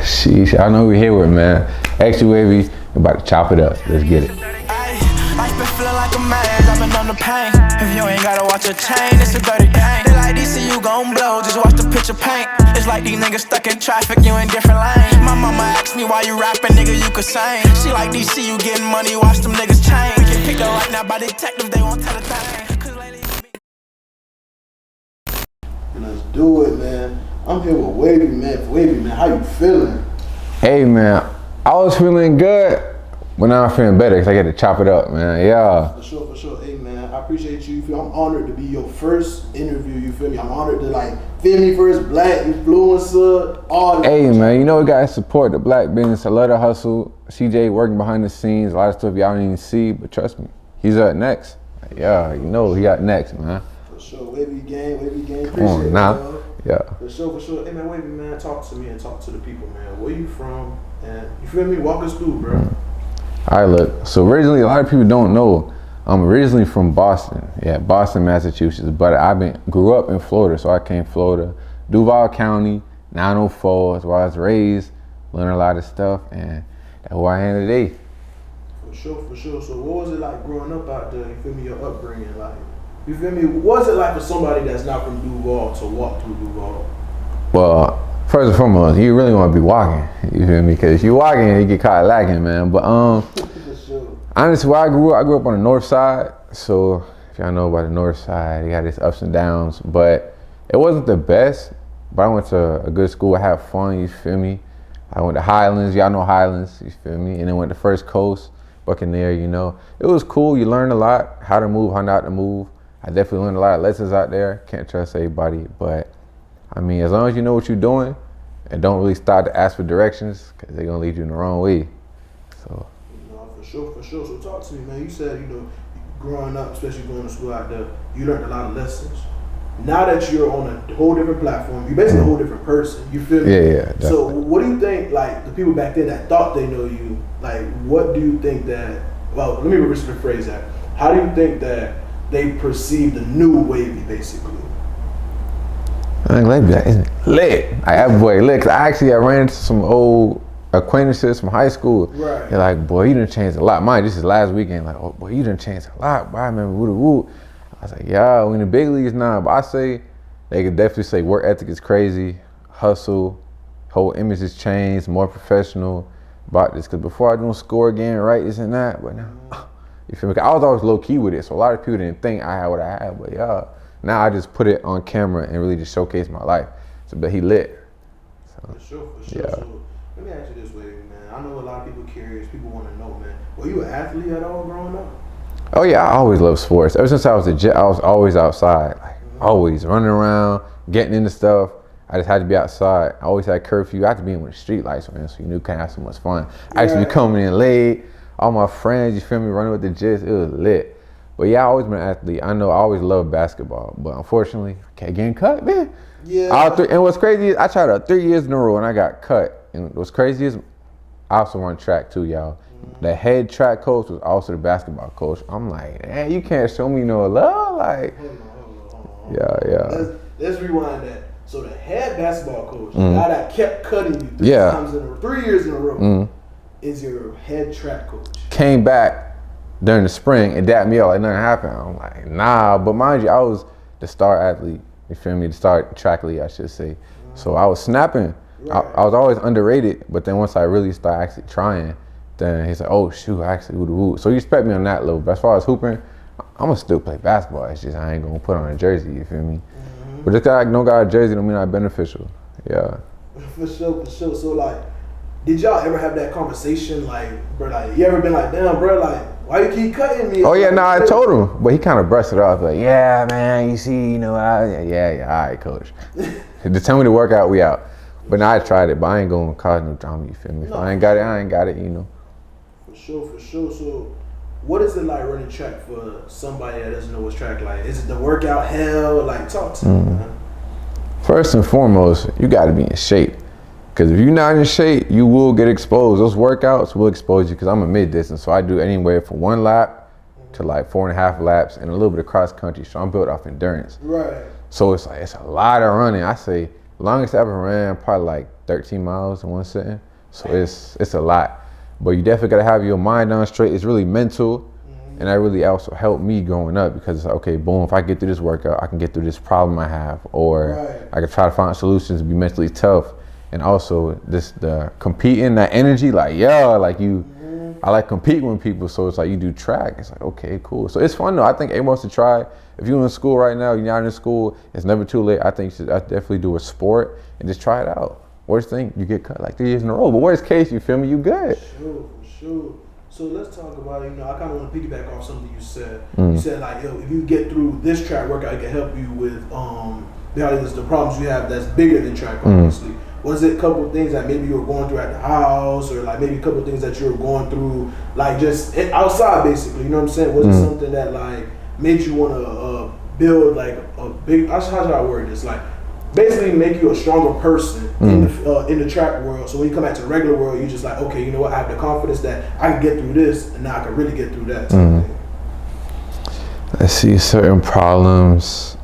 Sheesh, I know we're here with, man. Xbwavy, about to chop it up. Let's get it. Life been feeling like a maze, I've been on the pain. If you ain't gotta watch a chain, it's a dirty game. They like DC, you gon' blow, just watch the picture paint. It's like these niggas stuck in traffic, you in different lanes. My mama asked me why you rapping, nigga, you could sing. She like DC, you getting money, watch them niggas change. We get picked up right now by detectives, they won't tell a thing. Let's do it, man. I'm here with Wavy, man. Wavy, man, how you feeling? Hey, man, I was feeling good, but now I'm feeling better because I get to chop it up, man. Yeah. For sure, for sure. Hey, man, I appreciate you. I'm honored to be your first interview, you feel me? I'm honored to, like, feel me, first black influencer, all that. Hey, man, you know we gotta support the black business. I love the hustle. CJ working behind the scenes, a lot of stuff y'all don't even see, but trust me, he's up next. Yeah, you know he got next, man. For sure, Wavy gang, appreciate Come on, it, now. man. Yeah. For sure. Hey, man, Wavy, man, talk to me and talk to the people, man. Where you from? And you feel me? Walk us through, bro. All right, look. So originally, a lot of people don't know, I'm originally from Boston. Yeah, Boston, Massachusetts. But grew up in Florida, so I came Florida, Duval County, 904. That's where I was raised, learned a lot of stuff, and that's who I am today. For sure. So what was it like growing up out there? You feel me? Your upbringing, like, you feel me? What was it like for somebody that's not from Duval to walk through Duval? Well, first and foremost, you really want to be walking. You feel me? Because if you walking, you get caught lacking, man. But For sure. honestly, where I grew up on the north side. So if y'all know about the north side, you got its ups and downs. But it wasn't the best. But I went to a good school. I had fun. You feel me? I went to Highlands. Y'all know Highlands. You feel me? And then went to First Coast, Buccaneer. You know, it was cool. You learned a lot, how to move, how not to move. I definitely learned a lot of lessons out there. Can't trust everybody, but I mean, as long as you know what you're doing and don't really start to ask for directions, because they're gonna lead you in the wrong way. So. No, for sure. So talk to me, man. You said, you know, growing up, especially going to school out there, you learned a lot of lessons. Now that you're on a whole different platform, you're basically a whole different person. You feel me? Yeah, definitely. So what do you think, like, the people back then that thought they know you, like, what do you think that, well, let me rephrase that. How do you think that they perceive the new Wavy, basically? I think that isn't lit. That boy lit. Cause I ran into some old acquaintances from high school. Right. They're like, boy, you done changed a lot. Mine, this is last weekend. Like, oh, boy, you done changed a lot. Boy, I remember woo. I was like, yeah, we in the big leagues now. But I say, they could definitely say work ethic is crazy, hustle, whole image has changed, more professional about this. Cause before I don't score again, right, this and that. But now, you feel me? I was always low key with it. So a lot of people didn't think I had what I had. But yeah. Now I just put it on camera and really just showcase my life. So, but he lit. So, For sure. Yeah. So let me ask you this, Wavy, man. I know a lot of people curious. People want to know, man. Were you an athlete at all growing up? Oh yeah, I always loved sports. Ever since I was I was always outside, like always running around, getting into stuff. I just had to be outside. I always had curfew. I had to be in when the street lights were in, so you knew can't have so much fun. I used to be coming in late. All my friends, you feel me, running with the gist. It was lit. But yeah, I always been an athlete. I know I always loved basketball, but unfortunately, I kept getting cut, man. Yeah. And what's crazy is I tried out 3 years in a row and I got cut. And what's crazy is I also run track too, y'all. The head track coach was also the basketball coach. I'm like, man, you can't show me no love, like. Hold on. Yeah. Let's rewind that. So the head basketball coach, the guy that kept cutting you 3 years in a row, is your head track coach. Came back during the spring and dapped me up like nothing happened. I'm like, nah. But mind you, I was the star athlete. You feel me? The star track lead, I should say. So I was snapping. Right. I was always underrated. But then once I really started actually trying, then he's like, oh shoot, I actually woo. So you expect me on that level. But as far as hooping, I'm gonna still play basketball. It's just I ain't gonna put on a jersey. You feel me? But just guy no got a jersey don't mean I'm beneficial. Yeah. For sure. So like, did y'all ever have that conversation? Like, bro, like you ever been like, damn, bro, like, why you keep cutting me? Oh yeah, no, I told him, but he kind of brushed it off like, yeah, man, you see, you know, yeah, all right, coach. Just tell me to work out, we out. But now I tried it, but I ain't gonna cause no drama. You feel me? If I ain't got it, you know. For sure. So, what is it like running track for somebody that doesn't know what's track like? Is it the workout hell? Like, talk to me, man. First and foremost, you got to be in shape. Because if you're not in shape, you will get exposed. Those workouts will expose you because I'm a mid-distance. So I do anywhere from 1 lap to like 4.5 laps and a little bit of cross country. So I'm built off endurance. Right. So it's a lot of running. I say a longest I ever ran, probably like 13 miles in one sitting. So it's a lot. But you definitely gotta have your mind on straight. It's really mental. And that really also helped me growing up because it's like, okay, boom, if I get through this workout, I can get through this problem I have, or I can try to find solutions to be mentally tough. And also the competing, that energy, like, like I like competing with people. So it's like you do track. It's like, okay, cool. So it's fun though. I think everyone should try. If you're in school right now, you're not in school, it's never too late. I think you should definitely do a sport and just try it out. Worst thing, you get cut like 3 years in a row. But worst case, you feel me, you good. For sure. So let's talk about, I kind of want to piggyback off something you said. You said like, yo, if you get through this track workout, it can help you with the problems you have that's bigger than track, obviously. Was it a couple of things that maybe you were going through at the house, or like maybe a couple of things that you were going through, like just outside, basically? You know what I'm saying? Was it something that like made you want to build like a big? How should I word this? Like basically make you a stronger person in the track world. So when you come back to the regular world, you're just like, okay, you know what? I have the confidence that I can get through this, and now I can really get through that. Let's see, certain problems.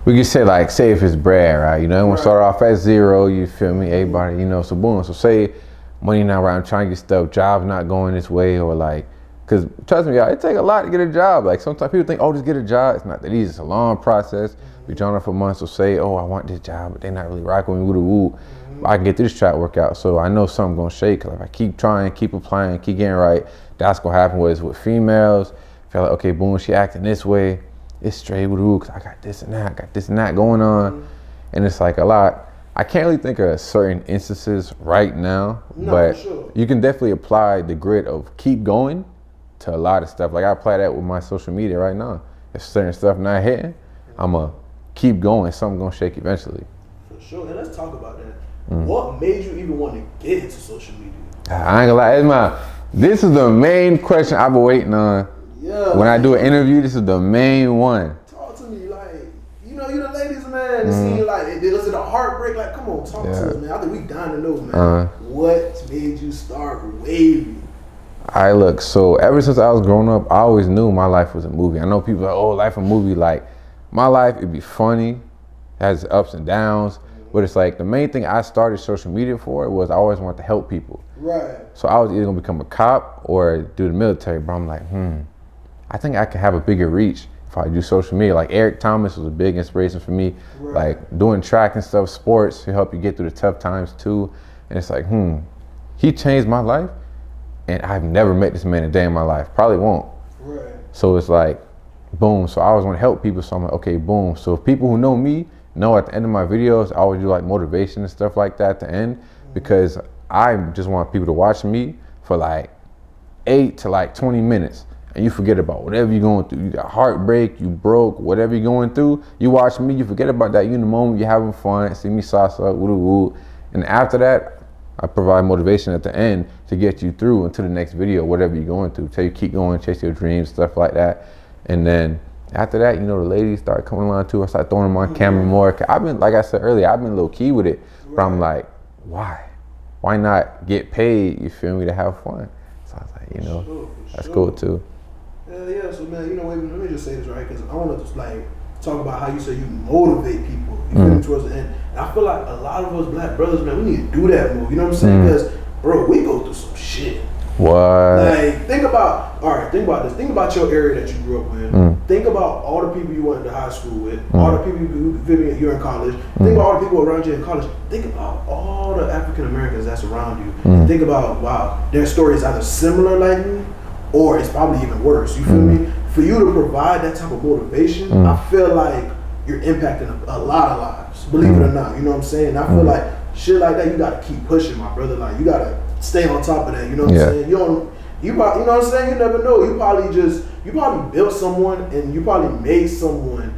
We can say like, say if it's bread, right? You know, everyone start off at zero. You feel me? Everybody, you know. So boom. So say money not right. I'm trying to get stuff. Job's not going this way, or like, cause trust me, y'all, it take a lot to get a job. Like sometimes people think, oh, just get a job. It's not that easy. It's a long process. Be trying to for months. So say, oh, I want this job, but they're not really rocking with me. Woo. I can get this track workout. So I know something's gonna shake. Cause if I keep trying, keep applying, keep getting right, that's gonna happen. With females, feel like, okay, boom, she acting this way. It's straight with woo, cause I got this and that going on, and it's like a lot. I can't really think of certain instances right now, but you can definitely apply the grit of keep going to a lot of stuff. Like I apply that with my social media right now. If certain stuff not hitting, I'ma keep going. Something gonna shake eventually. For sure. And let's talk about that. What made you even want to get into social media? I ain't gonna lie, this is the main question I've been waiting on. Yeah. When I do an interview, this is the main one. Talk to me, like, you know, you the ladies, man. It seems like it was a heartbreak. Like, come on, talk to us, man. I think we dying to know, man. What made you start Wavy? Look, so ever since I was growing up, I always knew my life was a movie. I know people are like, oh, life a movie. Like, my life, it'd be funny, it has ups and downs, but it's like the main thing I started social media for was I always wanted to help people. Right. So I was either gonna become a cop or do the military, but I'm like, I think I could have a bigger reach if I do social media. Like Eric Thomas was a big inspiration for me. Like doing track and stuff, sports to help you get through the tough times too. And it's like, he changed my life, and I've never met this man a day in my life. Probably won't. Right. So it's like, boom. So I always want to help people. So I'm like, okay, boom. So if people who know me know at the end of my videos, I always do like motivation and stuff like that at the end, because I just want people to watch me for like 8 to like 20 minutes. And you forget about whatever you're going through. You got heartbreak, you broke, whatever you're going through. You watch me, you forget about that. You in the moment, you're having fun, see me salsa, woo. And after that, I provide motivation at the end to get you through into the next video, whatever you're going through. Tell you keep going, chase your dreams, stuff like that. And then after that, you know, the ladies start coming along too. I start throwing them on camera more. I've been, like I said earlier, I've been low key with it. But I'm like, why? Why not get paid, you feel me, to have fun? So I was like, you know, that's cool too. Yeah, so man, you know, let me just say this right, because I want to just like talk about how you say you motivate people, you feel me, towards the end. And I feel like a lot of us black brothers, man, we need to do that more. You know what I'm saying? Because, bro, we go through some shit. What? Like, think about this. Think about your area that you grew up in. Think about all the people you went to high school with, all the people you're in college. Think about all the people around you in college. Think about all the African Americans that's around you. And think about, wow, their story is either similar like me, or it's probably even worse. You feel me? For you to provide that type of motivation, I feel like you're impacting a lot of lives, believe it or not. You know what I'm saying? I feel like shit like that, you gotta keep pushing, my brother. Like, you gotta stay on top of that. You know what I'm saying? You know what I'm saying? You never know. You probably built someone, and you probably made someone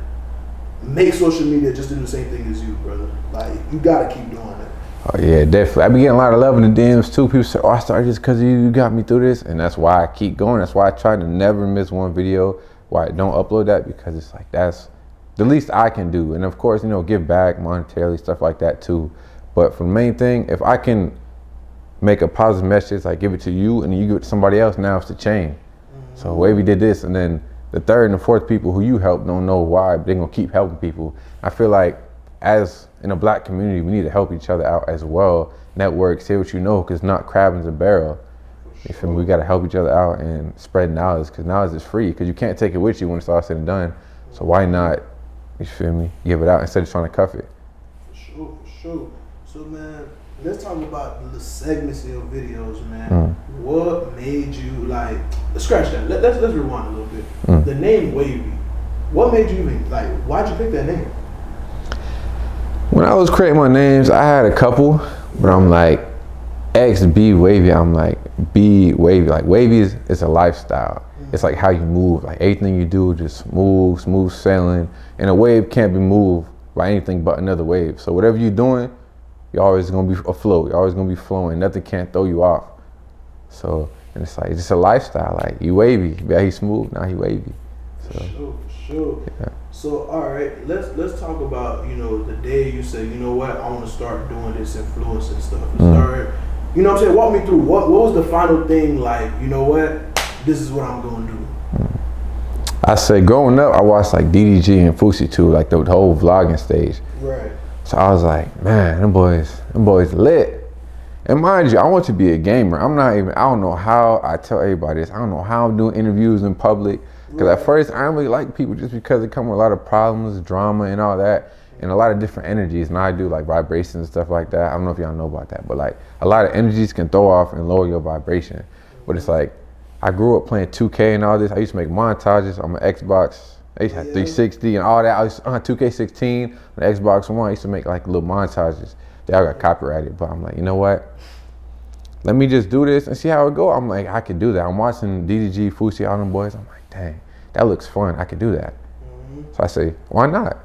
make social media just to do the same thing as you, brother. Like, you gotta keep doing that. Oh yeah, definitely. I be getting a lot of love in the DMs too. People say, oh, I started just because you got me through this. And that's why I keep going. That's why I try to never miss one video, why I don't upload that, because it's like, that's the least I can do. And of course, you know, give back monetarily, stuff like that too. But for the main thing, if I can make a positive message, like give it to you and then you give it to somebody else, now it's the chain. So Wavy did this, and then the third and the fourth people who you help don't know why, but they're gonna keep helping people. I feel like as in a black community, we need to help each other out as well. Network, say what you know, because not crabbing the barrel. You feel me? We got to help each other out and spread knowledge, because knowledge is free, because you can't take it with you when it's all said and done. So why not, you feel me, give it out instead of trying to cuff it? For sure. So, man, let's talk about the segments in your videos, man. What made you, like, scratch that. Let's rewind a little bit. The name Wavy. What made you even, like, why'd you pick that name? When I was creating my names, I had a couple, but I'm like, Xbwavy, I'm like, be wavy. Like, wavy is a lifestyle. It's like how you move. Like, everything you do just moves, smooth sailing. And a wave can't be moved by anything but another wave. So whatever you're doing, you're always gonna be afloat. You're always gonna be flowing. Nothing can't throw you off. So, and it's like, it's just a lifestyle. Like, you wavy. Yeah, he's smooth, now he wavy. So, For sure. Yeah. So, all right, let's talk about, you know, the day you said, you know what, I want to start doing this influencing stuff. Start, you know what I'm saying? Walk me through what was the final thing, like, you know what, this is what I'm going to do. I say, growing up, I watched like DDG and Fousey too, like the whole vlogging stage. Right. So I was like, man, them boys lit. And mind you, I want to be a gamer. I don't know how I tell everybody this. I don't know how I'm doing interviews in public. Because at first, I don't really like people just because they come with a lot of problems, drama, and all that, and a lot of different energies. And I do like vibrations and stuff like that. I don't know if y'all know about that, but like a lot of energies can throw off and lower your vibration. But it's like, I grew up playing 2K and all this. I used to make montages on my Xbox. I used to have 360 and all that. I used to, 2K16 on the Xbox One. I used to make like little montages. They all got copyrighted, but I'm like, you know what? Let me just do this and see how it go. I'm like, I could do that. I'm watching DDG, Fousey, all them boys. I'm like, dang, that looks fun. I could do that. So I say, why not?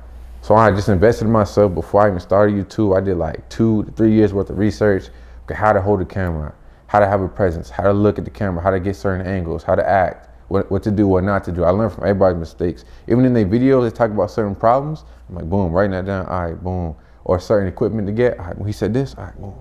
So I just invested in myself before I even started YouTube. I did like 2 to 3 years worth of research, how to hold a camera, how to have a presence, how to look at the camera, how to get certain angles, how to act, what to do, what not to do. I learned from everybody's mistakes. Even in their videos, they talk about certain problems. I'm like, boom, writing that down, all right, boom. Or certain equipment to get, all right, well, he said this, all right, boom.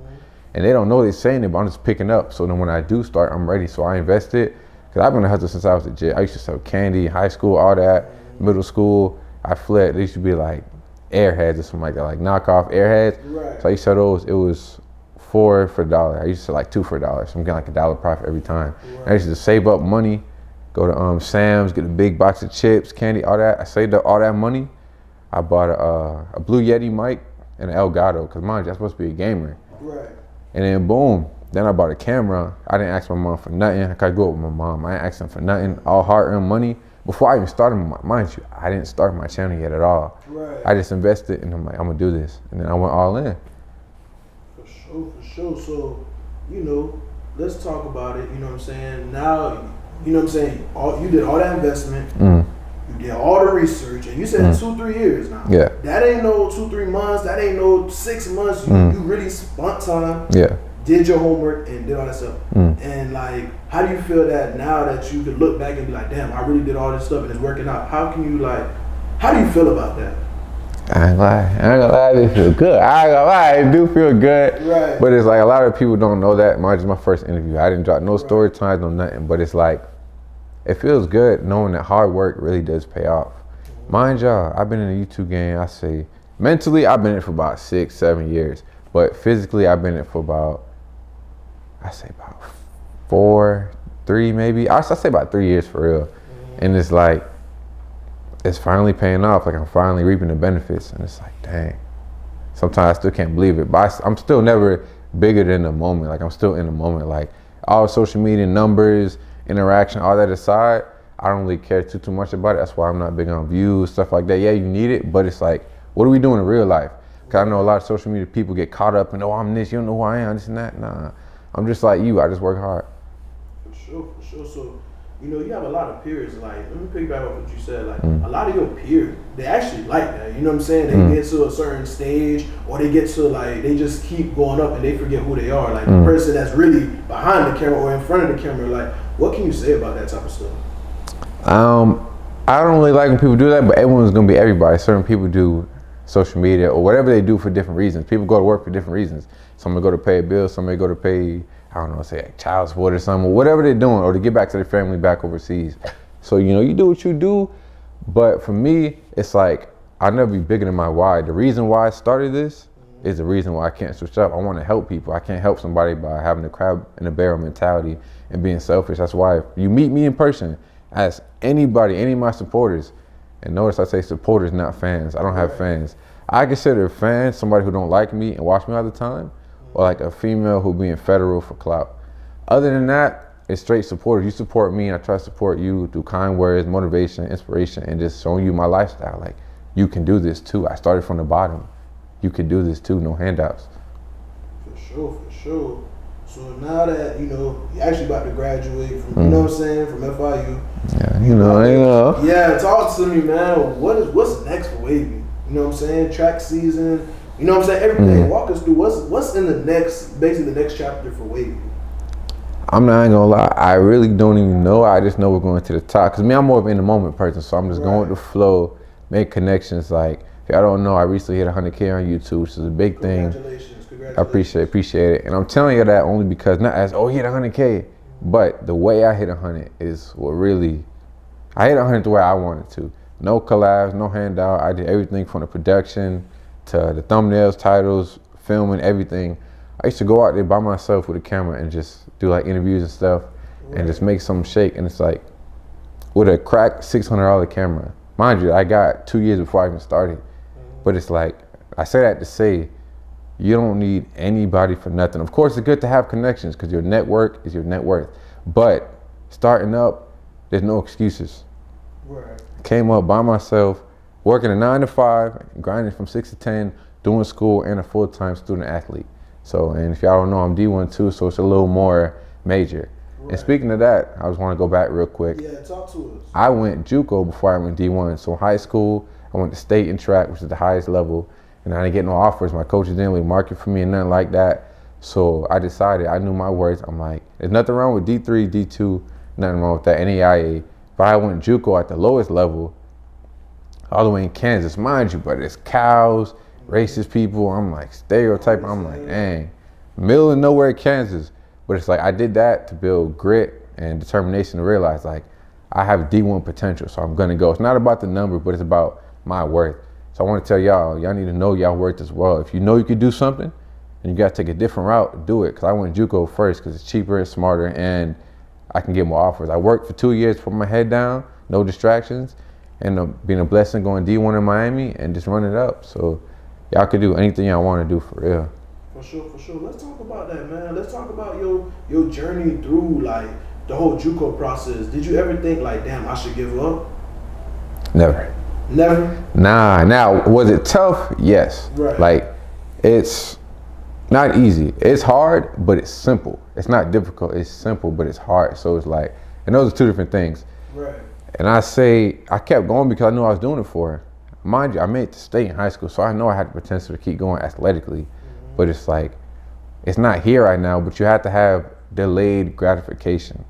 And they don't know they're saying it, but I'm just picking up. So then when I do start, I'm ready. So I invested, because I've been a hustle since I was a kid. I used to sell candy, high school, all that, middle school. I fled. They used to be like Airheads or something like that, like knockoff Airheads. Right. So I used to sell those. It was $4 for $1. I used to sell like 2 for $1. So I'm getting like $1 profit every time. Right. I used to save up money, go to Sam's, get a big box of chips, candy, all that. I saved up all that money. I bought a Blue Yeti mic and an Elgato, because mind you, I'm supposed to be a gamer. Right. And then boom, then I bought a camera. I didn't ask my mom for nothing. I grew up with my mom. I didn't ask them for nothing. All hard-earned money. Before I even started, mind you, I didn't start my channel yet at all. Right. I just invested, and I'm like, I'm gonna do this. And then I went all in. For sure. So, you know, let's talk about it. You know what I'm saying? Now, you know what I'm saying? You did all that investment. You did all the research, and you said 2-3 years now. Yeah. That ain't no 2-3 months. That ain't no 6 months. You really spent time. Yeah. Did your homework and did all that stuff. And like, how do you feel that now that you could look back and be like, damn, I really did all this stuff and it's working out? How do you feel about that? I ain't gonna lie, it feel good. I ain't gonna lie, it do feel good. Right. But it's like a lot of people don't know that. Mine is my first interview. I didn't drop no story times, no nothing. But it's like, it feels good knowing that hard work really does pay off. Mind y'all, I've been in the YouTube game, I say, mentally, I've been in it for about 6-7 years. But physically, I've been in it for about 3 maybe. I say about 3 years for real. And it's like, it's finally paying off. Like, I'm finally reaping the benefits. And it's like, dang. Sometimes I still can't believe it. But I'm still never bigger than the moment. Like, I'm still in the moment. Like, all social media numbers, interaction, all that aside, I don't really care too much about it. That's why I'm not big on views, stuff like that. Yeah, you need it. But it's like, what are we doing in real life? Because I know a lot of social media people get caught up in, oh, I'm this, you don't know who I am, this and that. Nah. I'm just like you. I just work hard. For sure. So, you know, you have a lot of peers. Like, let me piggyback off what you said. Like, a lot of your peers, they actually like that. You know what I'm saying? They get to a certain stage, or they get to like, they just keep going up and they forget who they are. Like, the person that's really behind the camera or in front of the camera. Like, what can you say about that type of stuff? I don't really like when people do that, but everyone's gonna be everybody. Certain people do social media or whatever they do for different reasons. People go to work for different reasons. Some may go to pay a bill, some may go to pay, I don't know, say like child support or something, or whatever they're doing, or to get back to their family back overseas. So, you know, you do what you do, but for me, it's like, I'll never be bigger than my why. The reason why I started this is the reason why I can't switch up. I want to help people. I can't help somebody by having the crab in a barrel mentality and being selfish. That's why if you meet me in person, ask anybody, any of my supporters, and notice I say supporters, not fans. I don't have fans. I consider a fan somebody who don't like me and watch me all the time, or like a female who being federal for clout. Other than that, it's straight supporters. You support me, and I try to support you through kind words, motivation, inspiration, and just showing you my lifestyle. Like, you can do this too. I started from the bottom. You can do this too, no handouts. For sure. So now that, you know, you're actually about to graduate from, you know what I'm saying, from FIU. Yeah, you know. Yeah, talk to me, man. What's next for Wavy? You know what I'm saying? Track season, you know what I'm saying? Everything. Walk us through what's in the next, basically the next chapter for Wavy. I'm not gonna lie, I really don't even know. I just know we're going to the top. Cause me, I'm more of an in the moment person, so I'm just going with the flow, make connections. Like, if y'all don't know, I recently hit 100K on YouTube, which is a big thing. Congratulations. I appreciate it. And I'm telling you that only because, not as, oh, he hit 100K, but the way I hit 100 is what really, I hit 100 the way I wanted to. No collabs, no handout. I did everything from the production to the thumbnails, titles, filming, everything. I used to go out there by myself with a camera and just do like interviews and stuff and just make something shake. And it's like, with a cracked $600 camera. Mind you, I got 2 years before I even started. But it's like, I say that to say, you don't need anybody for nothing. Of course, it's good to have connections because your network is your net worth. But starting up, there's no excuses. Right. Came up by myself, working a 9 to 5, grinding from 6 to 10, doing school, and a full-time student athlete. So, and if y'all don't know, I'm D1 too, so it's a little more major. Right. And speaking of that, I just want to go back real quick. Yeah, talk to us. I went JUCO before I went D1. So high school, I went to state and track, which is the highest level. And I didn't get no offers. My coaches didn't really market for me and nothing like that. So I decided, I knew my worth. I'm like, there's nothing wrong with D3, D2, nothing wrong with that, NAIA. But I went JUCO at the lowest level, all the way in Kansas, mind you, but it's cows, racist people. I'm like, stereotype. I'm like, dang, middle of nowhere, Kansas. But it's like, I did that to build grit and determination to realize, like, I have D1 potential, so I'm gonna go. It's not about the number, but it's about my worth. So I want to tell y'all need to know y'all worth as well. If you know you could do something, and you got to take a different route, do it. Because I went JUCO first because it's cheaper and smarter, and I can get more offers. I worked for 2 years, put my head down, no distractions, and being a blessing going D1 in Miami and just run it up. So y'all could do anything y'all want to do for real. For sure. Let's talk about that, man. Let's talk about your journey through like the whole JUCO process. Did you ever think like, damn, I should give up? Never. Nah. Now, was it tough? Yes. Right. Like, it's not easy. It's hard, but it's simple. It's not difficult. It's simple, but it's hard. So it's like, and those are two different things. Right. And I say, I kept going because I knew I was doing it for her. Mind you, I made it to state in high school, so I know I had the potential to keep going athletically. But it's like, it's not here right now, but you have to have delayed gratification.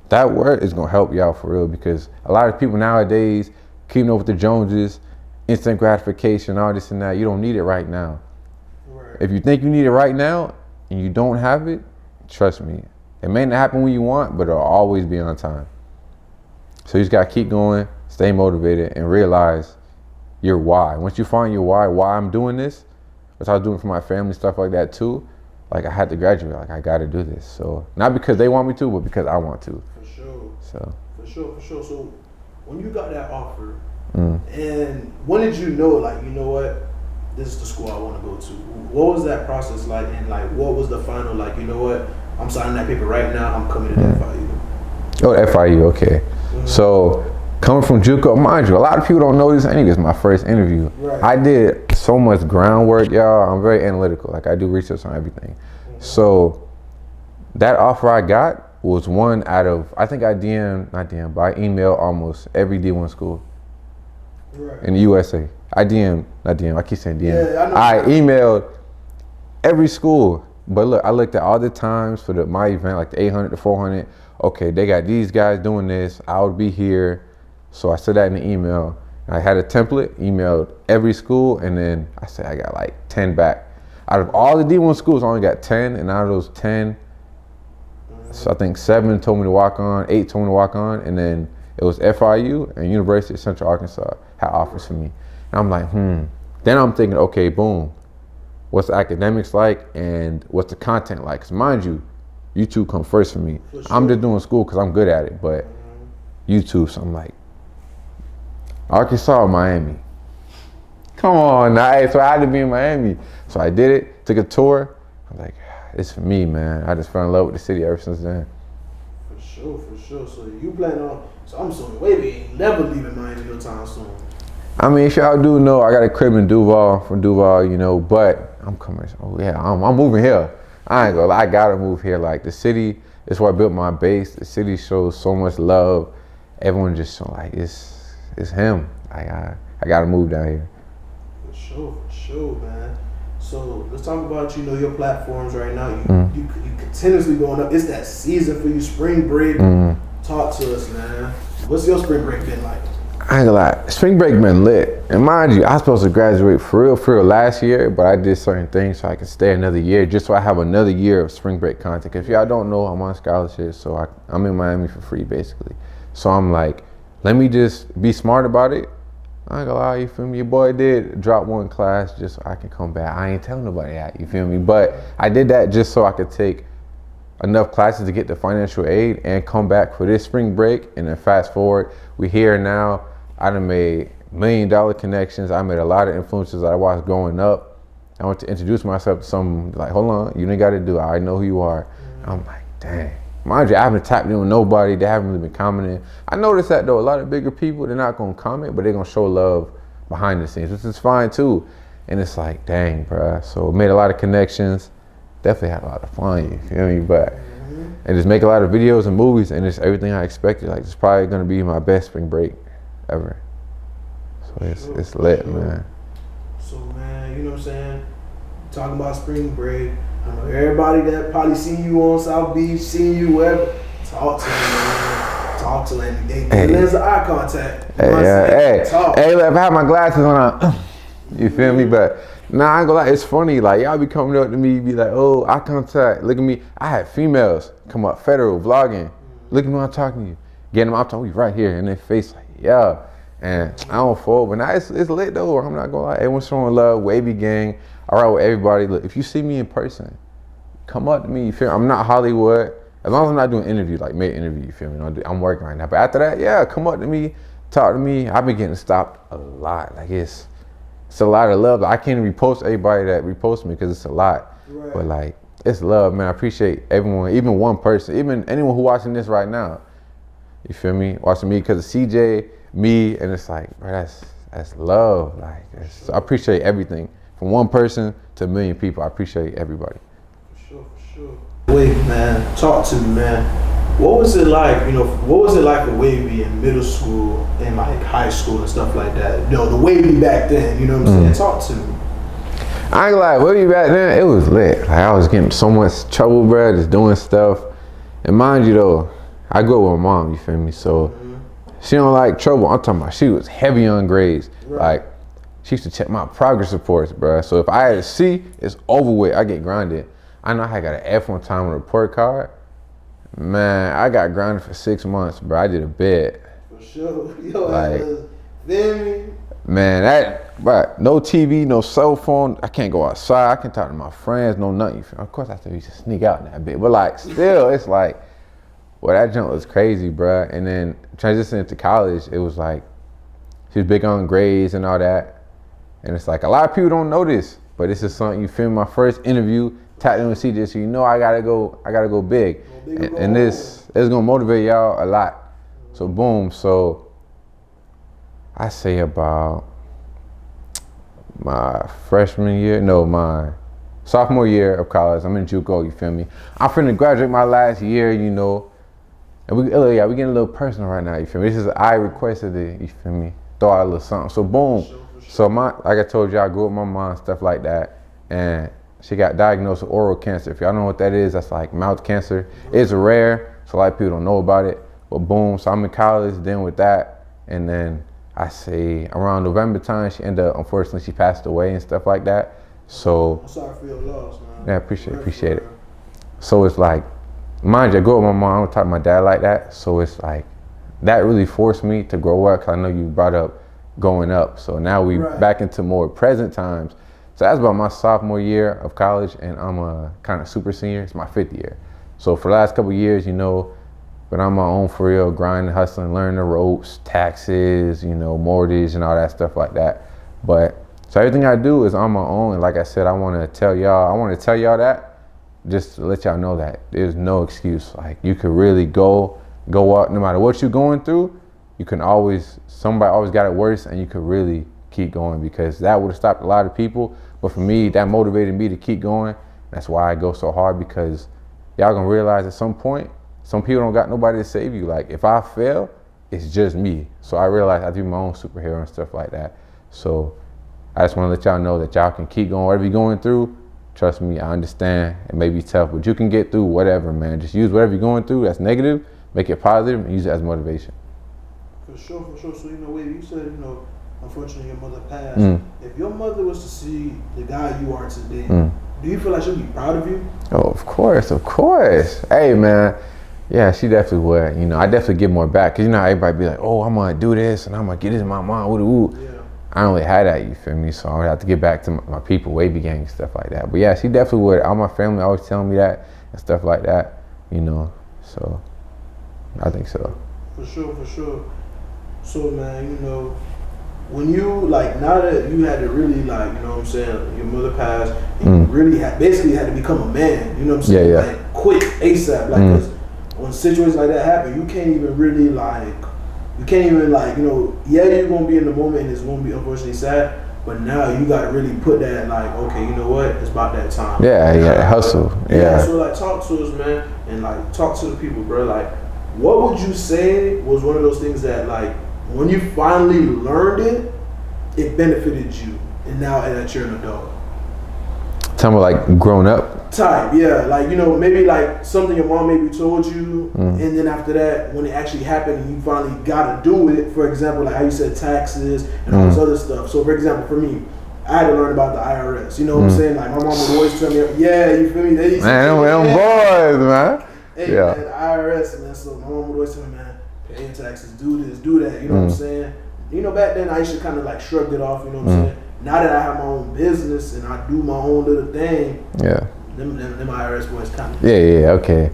That word is gonna help y'all for real, because a lot of people nowadays, keeping up with the Joneses, instant gratification, all this and that, you don't need it right now. Right. If you think you need it right now and you don't have it, trust me, it may not happen when you want, but it'll always be on time. So you just gotta keep going, stay motivated, and realize your why. Once you find your why I'm doing this, which I was doing for my family, stuff like that too, like I had to graduate, like I gotta do this. So not because they want me to, but because I want to. For sure. So. For sure. So when you got that offer, and when did you know, like, you know what, this is the school I want to go to? What was that process like, and like, what was the final, like, you know what, I'm signing that paper right now, I'm coming to FIU? Oh, FIU, okay. So coming from JUCO, mind you, a lot of people don't know this. I think it's my first interview. Right. I did so much groundwork, y'all. I'm very analytical. Like, I do research on everything. So that offer I got was one out of, I think I emailed almost every D1 school in the USA. I keep saying DM. Yeah, I emailed every school. But look, I looked at all the times for my event, like the 800 to 400. Okay, they got these guys doing this. I would be here. So I said that in the email. I had a template, emailed every school, and then I said I got like 10 back. Out of all the D1 schools, I only got 10, and out of those 10, so I think 7 told me to walk on, 8 told me to walk on, and then it was FIU and University of Central Arkansas had offers for me. And I'm like, Then I'm thinking, okay, boom. What's the academics like and what's the content like? Because mind you, YouTube come first for me. For sure. I'm just doing school because I'm good at it, but YouTube, so I'm like, Arkansas or Miami? Come on, now. So I had to be in Miami. So I did it, took a tour. I'm like, it's for me, man. I just fell in love with the city ever since then. For sure. So you plan on, so I'm assuming Wavy ain't never leaving Miami no time soon. I mean, if y'all do know, I got a crib in Duval, from Duval, you know, but I'm coming, I'm moving here. I ain't gonna lie, I gotta move here. Like, the city is where I built my base. The city shows so much love. Everyone just so like, it's him. I gotta move down here. For sure, man. So let's talk about, your platforms right now. You continuously going up. It's that season for you, spring break. Talk to us, man. What's your spring break been like? I ain't gonna lie, spring break been lit. And mind you, I was supposed to graduate for real last year, but I did certain things so I could stay another year, just so I have another year of spring break content. If y'all don't know, I'm on scholarship, so I'm in Miami for free, basically. So I'm like, let me just be smart about it. I ain't gonna lie, you feel me? Your boy did drop one class just so I can come back. I ain't telling nobody that, you feel me? But I did that just so I could take enough classes to get the financial aid and come back for this spring break. And then fast forward, we here now. I done made $1 million connections. I made a lot of influencers that I watched growing up. I want to introduce myself to some, like, hold on, you ain't got to do it. I already know who you are. I'm like, dang. Mind you, I haven't tapped in with nobody. They haven't really been commenting. I noticed that, though, a lot of bigger people, they're not going to comment, but they're going to show love behind the scenes, which is fine, too. And it's like, dang, bruh. So made a lot of connections. Definitely had a lot of fun, you feel me? But, and just make a lot of videos and movies, and it's everything I expected. Like, it's probably going to be my best spring break ever. So it's lit, man. So, man, you know what I'm saying? Talking about spring break. I know everybody that probably seen you on South Beach, seen you wherever. Talk to me, man. Talk to them. There's eye contact. Hey, if I have my glasses on, you feel me? But nah, I ain't gonna lie, it's funny. Like, y'all be coming up to me, be like, oh, eye contact. Look at me. I had females come up, federal, vlogging. Look at me when I'm talking to you. Getting them, I'm talking to you right here in their face, like, yeah. And I don't fold, but now it's lit though. I'm not gonna lie. Everyone's showing love. Wavy gang. I ride with everybody. Look, if you see me in person, come up to me. You feel me? I'm not Hollywood. As long as I'm not doing interviews, like made interview, you feel me? I'm working right now. But after that, yeah, come up to me, talk to me. I've been getting stopped a lot. Like, it's a lot of love. I can't repost everybody that reposts me because it's a lot. Right. But like, it's love, man. I appreciate everyone, even one person, even anyone who watching this right now. You feel me? Watching me because of CJ, me, and it's like, bro, that's love. Like, I appreciate everything. From one person to 1 million people, I appreciate everybody. For sure. Wait, man, talk to me, man. What was it like, what was it like for Wavy in middle school and like high school and stuff like that? The Wavy back then, you know what I'm saying? Talk to me. I ain't like Wavy back then, it was lit. Like, I was getting so much trouble, bro, just doing stuff. And mind you though, I grew up with my mom, you feel me? So she don't like trouble. I'm talking about, she was heavy on grades. Right. Like, she used to check my progress reports, bro. So if I had a C, it's over with. I get grounded. I know I got an F one time on a report card. Man, I got grounded for 6 months, bro. I did a bid. For sure. Yo, like, man, but no TV, no cell phone. I can't go outside. I can talk to my friends, no nothing. Of course, I have to used to sneak out in that bit. But like, still, it's like, well, that jump was crazy, bro. And then transitioning to college, it was like, she was big on grades and all that. And it's like, a lot of people don't know this, but this is something, you feel me? My first interview, tapped in with CJ, so you know I gotta go big. And this is gonna motivate y'all a lot. So boom, so I say about my my sophomore year of college, I'm in JUCO, you feel me? I'm finna graduate my last year, and we getting a little personal right now, you feel me? This is, I requested it, you feel me? Throw out a little something, so boom. So like I told you, I grew up with my mom, stuff like that, and she got diagnosed with oral cancer. If y'all know what that is, that's like mouth cancer. It's rare, so a lot of people don't know about it. But boom, so I'm in college, dealing with that, and then I say around November time, unfortunately, she passed away and stuff like that. So, I'm sorry for your loss, man. Yeah, appreciate it. So it's like, mind you, I grew up with my mom, I don't talk to my dad like that. So it's like, that really forced me to grow up, because I know you brought up going up. So now we Right. back into more present times. So that's about my sophomore year of college, and I'm a kind of super senior. It's my 5th year. So for the last couple of years, you know, been on my own for real, grinding, hustling, learning the ropes, taxes, you know, mortgage and all that stuff like that. But so everything I do is on my own. And like I said, I want to tell y'all that just to let y'all know that there's no excuse. Like you could really go up no matter what you're going through. You can somebody always got it worse, and you could really keep going, because that would have stopped a lot of people. But for me, that motivated me to keep going. That's why I go so hard, because y'all gonna realize at some point, some people don't got nobody to save you. Like if I fail, it's just me. So I realized I do my own superhero and stuff like that. So I just wanna let y'all know that y'all can keep going. Whatever you're going through, trust me, I understand. It may be tough, but you can get through whatever, man. Just use whatever you're going through that's negative, make it positive, and use it as motivation. For sure. So, you know, Wavy, you said, you know, unfortunately your mother passed. If your mother was to see the guy you are today, do you feel like she'd be proud of you? Oh, of course. Hey, man. Yeah, she definitely would. You know, I definitely give more back. Because, you know, how everybody be like, oh, I'm going to do this, and I'm going to get this in my mom. Woo. Yeah. I don't really have that, you feel me? So I would have to get back to my people, Wavy gang, and stuff like that. But yeah, she definitely would. All my family always telling me that and stuff like that, you know. So I think so. For sure. So, man, you know, when you, like, now that you had to really, like, you know what I'm saying, your mother passed, and you really basically had to become a man, you know what I'm saying? Yeah. Like, quick, ASAP. Like, 'cause when situations like that happen, you can't even really, you know, yeah, you're going to be in the moment and it's going to be unfortunately sad, but now you got to really put that, like, okay, you know what, it's about that time. Yeah, you got to hustle. Yeah. So, like, talk to us, man, and, like, talk to the people, bro. Like, what would you say was one of those things that, like, when you finally learned it, it benefited you, and now that you're an adult? Tell me, like, grown up? Type, yeah. Like, you know, maybe, like, something your mom maybe told you, and then after that, when it actually happened and you finally got to do it, for example, like how you said taxes and all this other stuff. So, for example, for me, I had to learn about the IRS. You know what I'm saying? Like, my mom would always tell me, yeah, you feel me? They used to them boys, man. Hey, Yeah. man, the IRS, man. So, my mom would always tell me, man, pay your taxes, do this, do that. You know what I'm saying? You know, back then I used to kind of like shrug it off. You know what I'm saying? Now that I have my own business and I do my own little thing, Yeah. them IRS boys kind of. Yeah, okay.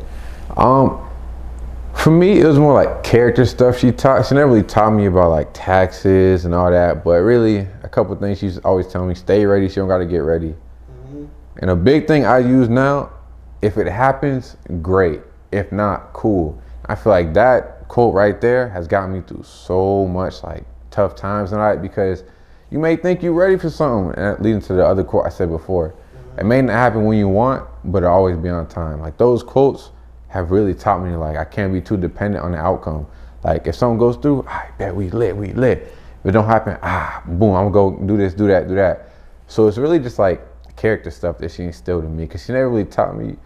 For me, it was more like character stuff. She never really taught me about like taxes and all that, but really a couple of things she's always telling me: stay ready. She don't got to get ready. And a big thing I use now: if it happens, great. If not, cool. I feel like that quote right there has gotten me through so much like tough times and all that, because you may think you're ready for something, and leading to the other quote I said before. It may not happen when you want, but it'll always be on time. Like those quotes have really taught me, like, I can't be too dependent on the outcome. Like if something goes through, I bet we lit. If it don't happen, boom, I'm gonna go do this, do that. So it's really just like character stuff that she instilled in me, because she never really taught me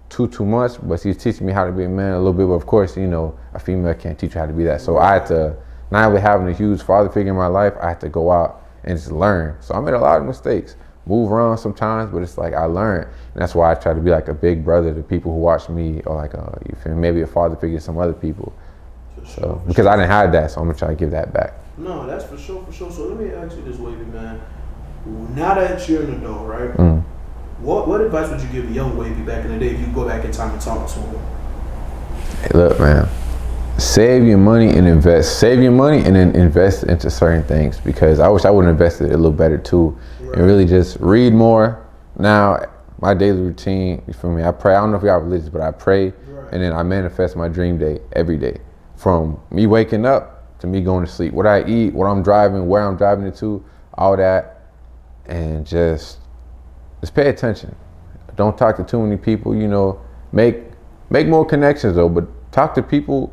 too much, but she's teaching me how to be a man a little bit. But of course, you know, a female can't teach you how to be that. So I had to, not only having a huge father figure in my life, I had to go out and just learn. So I made a lot of mistakes, move around sometimes, but it's like I learned. And that's why I try to be like a big brother to people who watch me, or like maybe a father figure to some other people. So because I didn't have that, so I'm gonna try to give that back. No, that's for sure. So let me ask you this, Wavy, man. Now that you're an adult, right? What advice would you give a young Wavy back in the day if you go back in time and talk to him? Hey, look, man. Save your money and invest. Save your money and then invest into certain things, because I wish I would have invested a little better too. Right. And really just read more. Now, my daily routine, you feel me? I pray. I don't know if y'all religious, but I pray, right, and then I manifest my dream day every day. From me waking up to me going to sleep. What I eat, what I'm driving, where I'm driving it to, all that. And just pay attention. Don't talk to too many people, you know. Make more connections though, but talk to people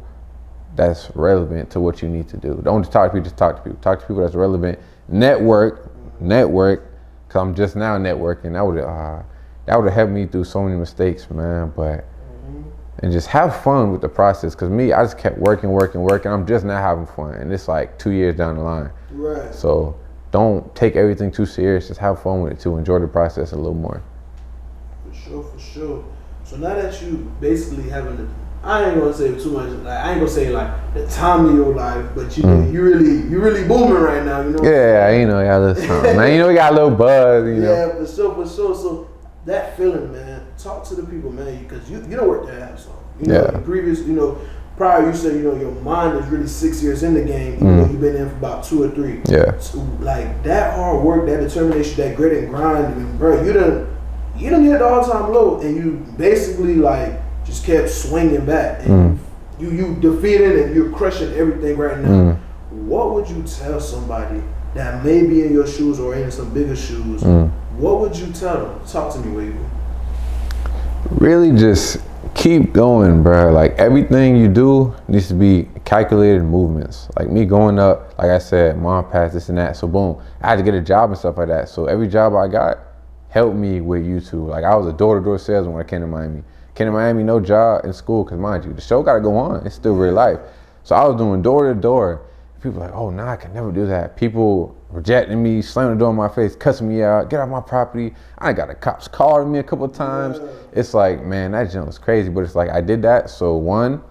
that's relevant to what you need to do. Don't just talk to people, just talk to people. Talk to people that's relevant. Network, because I'm just now networking. That would have helped me through so many mistakes, man. But and just have fun with the process, because me, I just kept working. I'm just now having fun, and it's like 2 years down the line. Right. So don't take everything too serious. Just have fun with it too. Enjoy the process a little more. For sure. So now that you basically having the, I ain't gonna say too much. Like, I ain't gonna say like the time of your life, but you know, you really booming right now. You know. Yeah, you know, got a little something. Man, you know, we got a little buzz. You know. Yeah, for sure. So that feeling, man. Talk to the people, man, because you don't work their ass off. You know, the previous, you know, prior you said, you know, your mind is really 6 years in the game, even though you've been in for about 2 or 3. Yeah. So, like that hard work, that determination, that grit and grind, I mean, bro, you done hit the all-time low, and you basically like just kept swinging back, and you defeated and you're crushing everything right now. What would you tell somebody that may be in your shoes or in some bigger shoes? What would you tell them? Talk to me, Wavy. Really just keep going, bro. Like everything you do needs to be calculated movements. Like me going up, like I said, mom passed this and that. So boom, I had to get a job and stuff like that. So every job I got helped me with YouTube. Like I was a door-to-door salesman when I came to Miami. Came to Miami, no job in school, because mind you, the show got to go on. It's still real life. So I was doing door-to-door. People like, oh, nah, I can never do that. People rejecting me, slamming the door in my face, cussing me out, get out my property. I got the cops calling me a couple of times. It's like, man, that junk was crazy. But it's like, I did that. So one,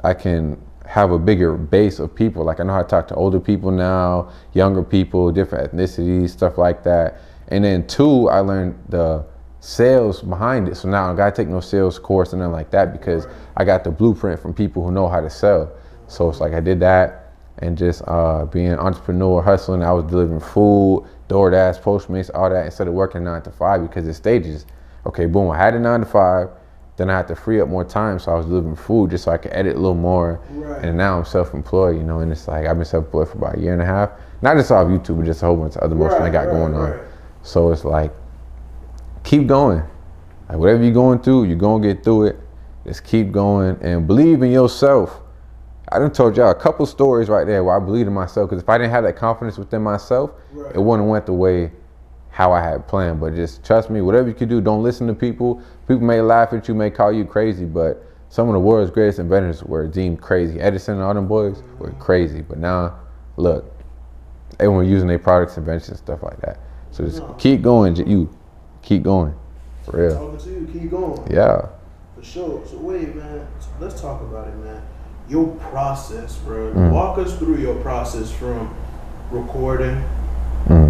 I can have a bigger base of people. Like I know how to talk to older people now, younger people, different ethnicities, stuff like that. And then two, I learned the sales behind it. So now I don't gotta take no sales course and nothing like that, because I got the blueprint from people who know how to sell. So it's like I did that. And just being an entrepreneur, hustling. I was delivering food, DoorDash, Postmates, all that, instead of working 9 to 5, because it's stages. Okay, boom, I had a 9 to 5, then I had to free up more time, so I was delivering food just so I could edit a little more. And now I'm self-employed, you know, and it's like I've been self-employed for about 1.5 years. Not just off YouTube, but just a whole bunch of other motion I got going on. So it's like, keep going. Like whatever you're going through, you're gonna get through it. Just keep going and believe in yourself. I done told y'all a couple stories right there where I believed in myself, because if I didn't have that confidence within myself, it wouldn't have went the way how I had planned. But just trust me, whatever you can do, don't listen to people. People may laugh at you, may call you crazy, but some of the world's greatest inventors were deemed crazy. Edison and all them boys were crazy, but now, look, everyone using their products, inventions, stuff like that. So just keep going, you keep going, for real. Talking to you, keep going. Yeah. For sure. So wait, man, let's talk about it, man. Your process, bro. Walk us through your process from recording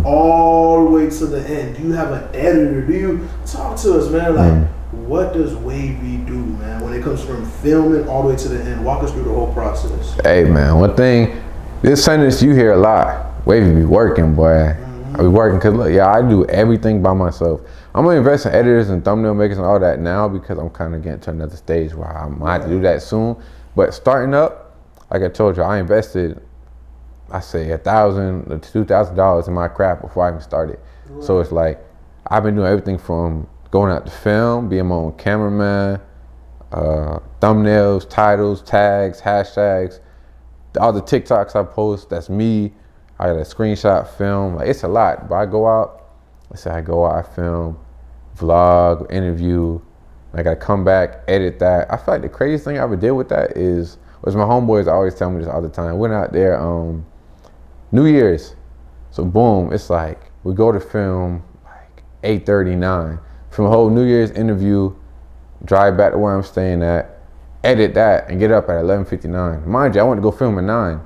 all the way to the end. Do you have an editor? Do you talk to us, man? Like, what does Wavy do, man, when it comes from filming all the way to the end? Walk us through the whole process. Hey, man, one thing, this sentence you hear a lot. Wavy be working, boy. I be working, because look, yeah, I do everything by myself. I'm gonna invest in editors and thumbnail makers and all that now, because I'm kind of getting to another stage where I might have to do that soon. But starting up, like I told you, I invested, I say $1,000 to $2,000 in my craft before I even started. So it's like, I've been doing everything from going out to film, being my own cameraman, thumbnails, titles, tags, hashtags, all the TikToks I post, that's me. I got a screenshot, film, like it's a lot. But I go out, let's say I go out, I film, vlog, interview, I gotta come back, edit that. I feel like the craziest thing I ever did with that was my homeboys always tell me this all the time. I went out there New Year's. So boom, it's like we go to film like 8:39. From a whole New Year's interview, drive back to where I'm staying at, edit that, and get up at 11:59. Mind you, I went to go film at 9.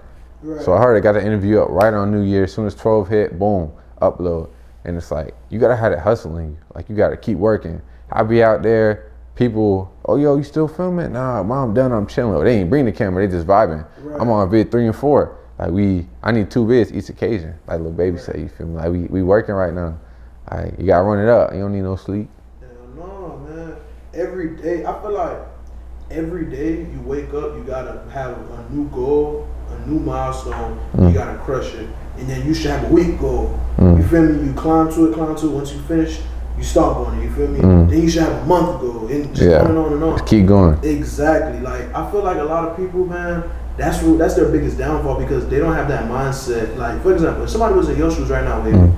So I heard I got the interview up right on New Year's. As soon as 12 hit, boom, upload. And it's like, you gotta have it hustling. Like you gotta keep working. I be out there, people, oh, yo, you still filming? Nah, mom, done, I'm chilling. They ain't bring the camera, they just vibing. I'm on vid 3 and 4. Like I need 2 vids each occasion. Like Lil Baby said, you feel me? Like we working right now. Like you gotta run it up. You don't need no sleep. No, man. Every day, I feel like every day you wake up, you gotta have a new goal, a new milestone. You gotta crush it. And then you should have a week goal. You feel me? You climb to it. Once you finish, you stop on it, you feel me? Then you should have a month goal, and just on and on and on. Just keep going. Exactly. Like I feel like a lot of people, man, that's their biggest downfall, because they don't have that mindset. Like for example, if somebody was in your shoes right now, baby,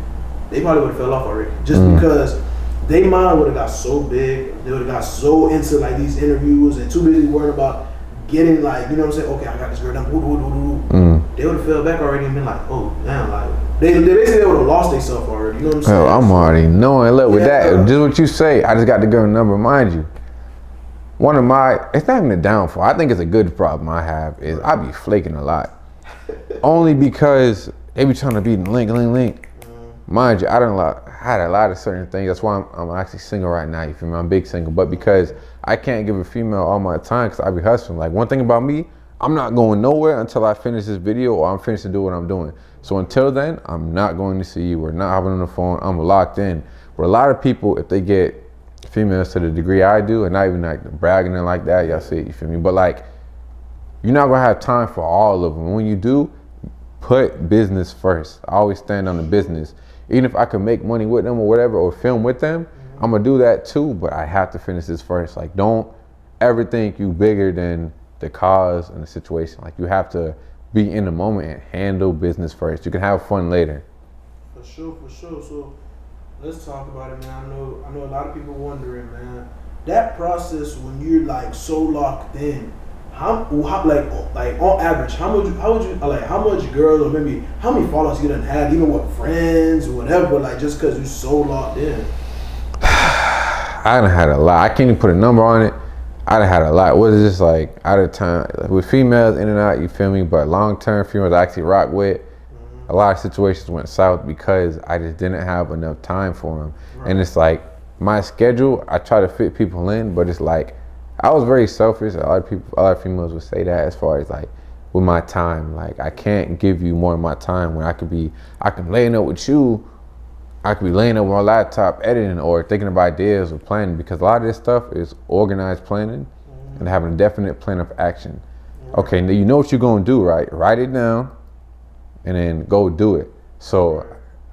they probably would have fell off already, just because their mind would have got so big, they would have got so into like these interviews and too busy worrying about getting like, you know what I'm saying? Okay, I got this girl done. They would have fell back already and been like, oh damn, like they basically would have lost themselves already. You know what I'm saying? Oh, I'm already knowing. Look, with that, just what you say, I just got the girl number, mind you. one of it's not even a downfall. I think it's a good problem I have is I be flaking a lot. Only because they be trying to be link. Mind you, I had a lot of certain things. That's why I'm actually single right now. You feel me? I'm big single. But because I can't give a female all my time because I be hustling. Like, one thing about me, I'm not going nowhere until I finish this video or I'm finished to do what I'm doing. So until then, I'm not going to see you. We're not hopping on the phone. I'm locked in. But a lot of people, if they get females to the degree I do, and not even like bragging and like that, y'all see it, you feel me? But like, you're not gonna have time for all of them. When you do, put business first. I always stand on the business. Even if I can make money with them or whatever, or film with them, I'm gonna do that too, but I have to finish this first. Like, don't ever think you bigger than the cause and the situation. Like, you have to be in the moment and handle business first. You can have fun later. For sure. So let's talk about it, man. I know a lot of people wondering, man. That process when you're like so locked in, how like on average, how much girls or maybe how many followers you done had, even with friends or whatever, like just because you're so locked in? I done had a lot. I can't even put a number on it. I done had a lot. What is this like out of time with females in and out? You feel me? But long term females I actually rock with. A lot of situations went south because I just didn't have enough time for them. Right. And it's like my schedule, I try to fit people in, but it's like I was very selfish. A lot of females would say that as far as like with my time. Like, I can't give you more of my time when I can laying up with you. I could be laying up on my laptop editing or thinking of ideas or planning, because a lot of this stuff is organized planning and having a definite plan of action. Okay, now you know what you're gonna do, right? Write it down and then go do it. So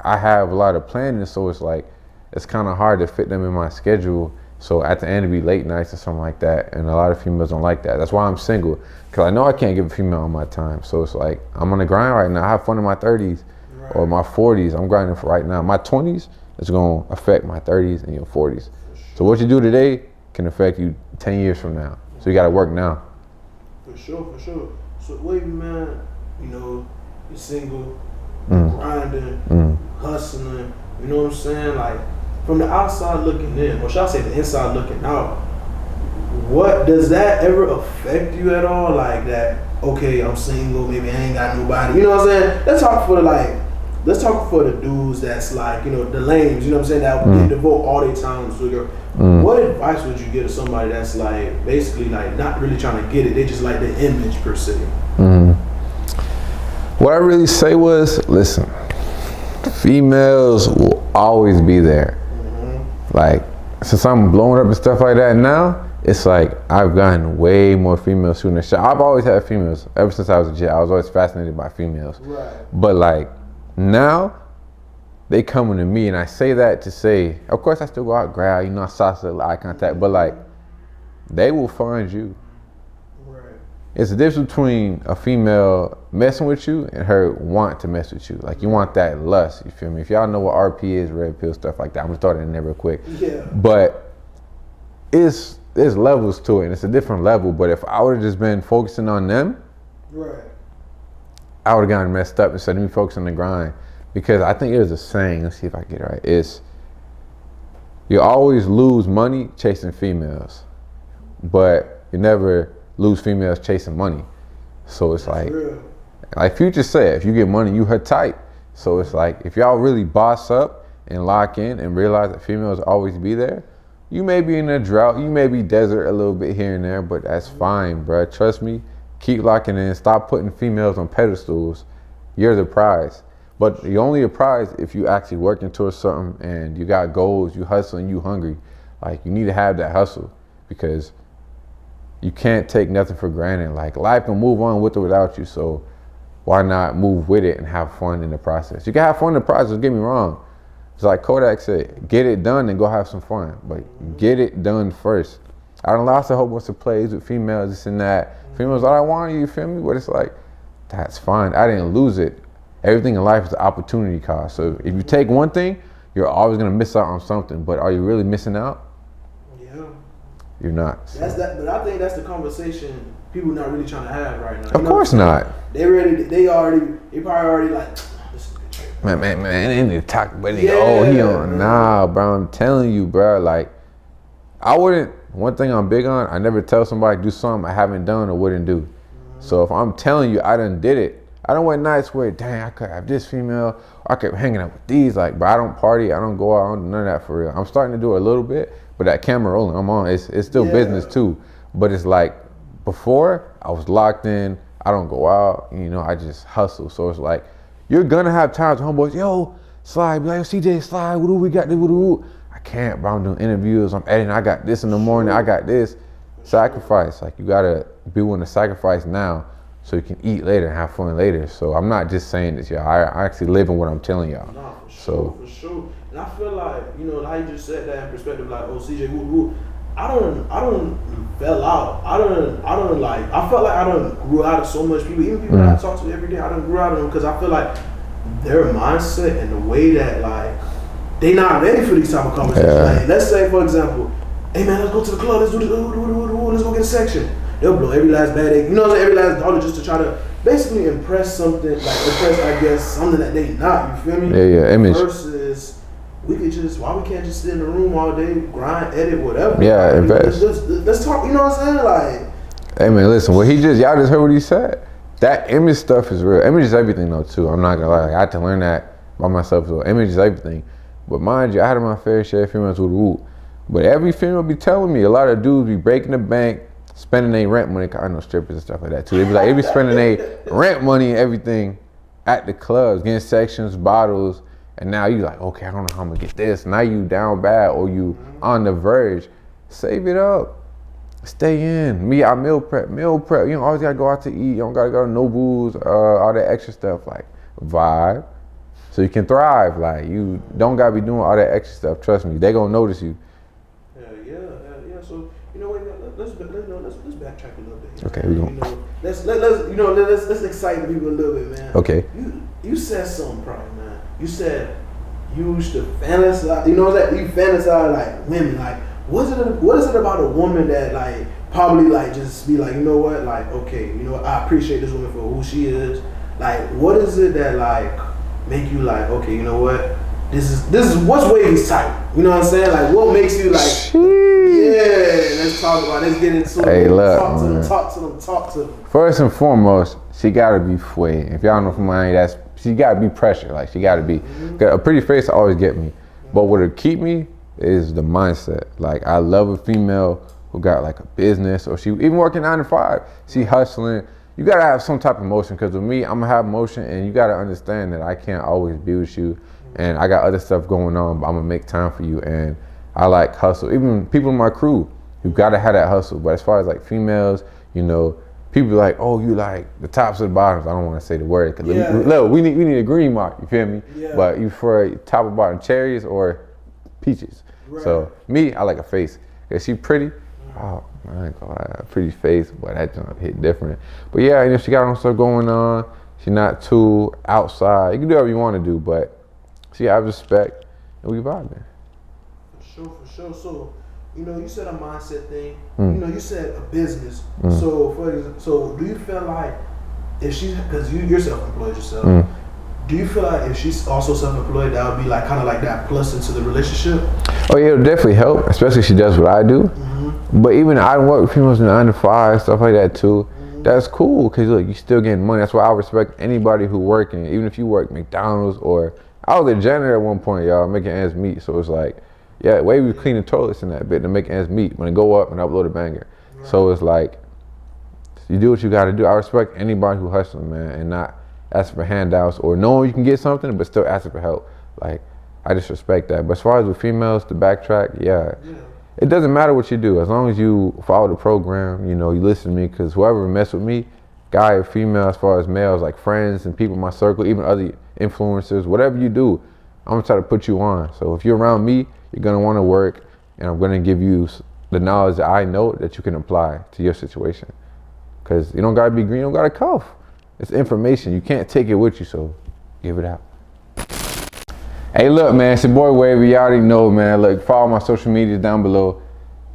I have a lot of planning, so it's like, it's kind of hard to fit them in my schedule. So at the end, it'd be late nights or something like that. And a lot of females don't like that. That's why I'm single, because I know I can't give a female all my time. So it's like, I'm on the grind right now. I have fun in my 30s or my 40s. I'm grinding for right now. My 20s is going to affect my 30s and your 40s. So what you do today can affect you 10 years from now. So you got to work now. For sure. So Wavy, man, you know, you're single, grinding, hustling, you know what I'm saying? Like, from the outside looking in, or should I say the inside looking out, what does that ever affect you at all? Like that, okay, I'm single, maybe I ain't got nobody, you know what I'm saying? Let's talk for the dudes that's like, you know, the lames, you know what I'm saying, that they devote all their time to girl. What advice would you give to somebody that's like, basically like not really trying to get it, they just like the image per se? What I really say was, listen, females will always be there. Like, since I'm blowing up and stuff like that now, it's like I've gotten way more females shooting the shot. I've always had females. Ever since I was a kid, I was always fascinated by females. Right. But like, now, they coming to me, and I say that to say, of course I still go out growl, you know, I saw eye contact, but like, they will find you. It's the difference between a female messing with you and her want to mess with you. Like, you want that lust, you feel me? If y'all know what RP is, red pill, stuff like that, I'm gonna start in there real quick. Yeah. But there's levels to it, and it's a different level. But if I would've just been focusing on them, I would've gotten messed up instead of me focusing on the grind. Because I think there's a saying, let's see if I get it right, it's, you always lose money chasing females, but you never lose females chasing money. So it's like Future said, if you get money, you her type. So it's like, if y'all really boss up and lock in and realize that females always be there, you may be in a drought, you may be desert a little bit here and there, but that's fine, bro. Trust me, keep locking in, stop putting females on pedestals. You're the prize. But you're only a prize if you actually working towards something and you got goals, you hustling, you hungry. Like, you need to have that hustle, because you can't take nothing for granted. Like, life can move on with or without you, so why not move with it and have fun in the process? You can have fun in the process, don't get me wrong. It's like Kodak said, get it done and go have some fun, but get it done first. I done lost a whole bunch of plays with females, this and that. Females, all I want, you feel me? But it's like, that's fine, I didn't lose it. Everything in life is an opportunity cost. So if you take one thing, you're always gonna miss out on something, but are you really missing out? You're not. So. That's that, but I think that's the conversation people not really trying to have right now. Of course not. They probably already like, this is a good trade. Man, they need to talk, but they go, he on. Nah, bro, I'm telling you, bro, like, I wouldn't. One thing I'm big on, I never tell somebody to do something I haven't done or wouldn't do. So if I'm telling you I done did it, I don't want nights where, dang, I could have this female, or I kept hanging out with these, like, but I don't party, I don't go out, I don't do none of that for real. I'm starting to do it a little bit, but that camera rolling, I'm on, it's still business too. But it's like, before, I was locked in, I don't go out, you know, I just hustle. So it's like, you're gonna have times, homeboys, yo, Slide, be like, yo, CJ, Slide, what do we got, I can't, bro, I'm doing interviews, I'm editing, I got this in the morning, I got this. Sacrifice, like, you gotta be willing to sacrifice now so you can eat later and have fun later. So I'm not just saying this, y'all. I actually live in what I'm telling y'all. Nah, for sure. And I feel like, you know, how you just said that in perspective, like, oh, CJ, I don't fell out. I felt like I don't grew out of so much people, even people that I talk to every day. I don't grew out of them because I feel like their mindset and the way that, like, they not ready for these type of conversations. Yeah. Like, let's say, for example, hey man, let's go to the club. Let's do this. Let's go get a section. They'll blow every last bad egg, you know, every last dollar just to try to basically impress something, like impress, I guess, something that they not. You feel me? Yeah, image. Versus, we could just, why we can't just sit in the room all day, grind, edit, whatever. Yeah, like, invest. Let's talk. You know what I'm saying? Like, hey man, listen. Y'all just heard what he said. That image stuff is real. Image is everything though too. I'm not gonna lie. Like, I had to learn that by myself. So image is everything. But mind you, I had my fair share of females with the root. But every female be telling me, a lot of dudes be breaking the bank, spending their rent money. I know strippers and stuff like that too. They be spending their rent money and everything at the clubs, getting sections, bottles, and now you like, okay, I don't know how I'm gonna get this. Now you down bad or you on the verge. Save it up. Stay in. I meal prep. You don't always gotta go out to eat. You don't gotta go to Nobu's, all that extra stuff, like vibe. So you can thrive. Like, you don't gotta be doing all that extra stuff. Trust me, they gonna notice you. Yeah. So, you know what? Let's backtrack a little bit. Okay, we going. Let's excite the people a little bit, man. Okay. You said something probably, man. You said you used to fantasize. You know that you fantasize like women. Like, what is it about a woman that, like, probably, like, just be like, you know what, like, okay, you know, I appreciate this woman for who she is. Like, what is it that, like, make you like, okay, you know what? This is what's Wavy's type. You know what I'm saying? Like, what makes you like, yeah, let's talk about it. Let's get into it. Hey, look, talk to them. First and foremost, she gotta be fue. If y'all know from Miami, she gotta be pressure. Like, she gotta be. A pretty face always get me. But what'll keep me is the mindset. Like, I love a female who got like a business, or she even working 9 to 5. She hustling. You gotta have some type of motion, because with me, I'm gonna have motion, and you gotta understand that I can't always be with you, and I got other stuff going on, but I'm gonna make time for you, and I like hustle. Even people in my crew, you gotta have that hustle. But as far as like females, you know, people be like, oh, you like the tops or the bottoms. I don't want to say the word, because look, we need a green mark. You feel me? Yeah. But you for top or bottom, cherries or peaches. Right. So me, I like a face. Is she pretty? Oh, I ain't gonna lie, pretty face, but that jump hit different. But yeah, you know, she got on stuff going on. She's not too outside. You can do whatever you want to do, but she have respect, and we vibing. For sure. So, you know, you said a mindset thing. You know, you said a business. So do you feel like if she's, because you're self-employed yourself, do you feel like if she's also self-employed, that would be like kind of like that plus into the relationship? Oh yeah, it'll definitely help, especially if she does what I do. But even I work with females in 9 to 5, stuff like that too. That's cool, because look, you still getting money. That's why I respect anybody who working, even if you work McDonald's, or I was a janitor at one point, y'all, making ends meet. So it's like, yeah, Wavy was cleaning toilets in that bit to make ends meet when it go up and upload a banger. Right. So it's like, you do what you got to do. I respect anybody who hustling, man, and not asking for handouts or knowing you can get something, but still asking for help. Like, I just respect that. But as far as with females, to backtrack, yeah. It doesn't matter what you do, as long as you follow the program, you know, you listen to me, because whoever mess with me, guy or female, as far as males, like friends and people in my circle, even other influencers, whatever you do, I'm gonna try to put you on. So if you're around me, you're gonna wanna work, and I'm gonna give you the knowledge that I know that you can apply to your situation. Because you don't gotta be green, you don't gotta cough. It's information, you can't take it with you, so give it out. Hey, look, man, it's your boy Wavy. You already know, man. Look, follow my social medias down below.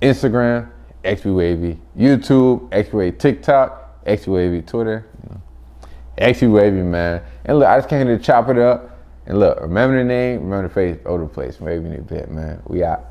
Instagram, Xbwavy. YouTube, Xbwavy. TikTok, Xbwavy. Twitter, Xbwavy, man. And look, I just came here to chop it up. And look, remember the name, remember the face, over the place. Wavy in the bit, man. We out.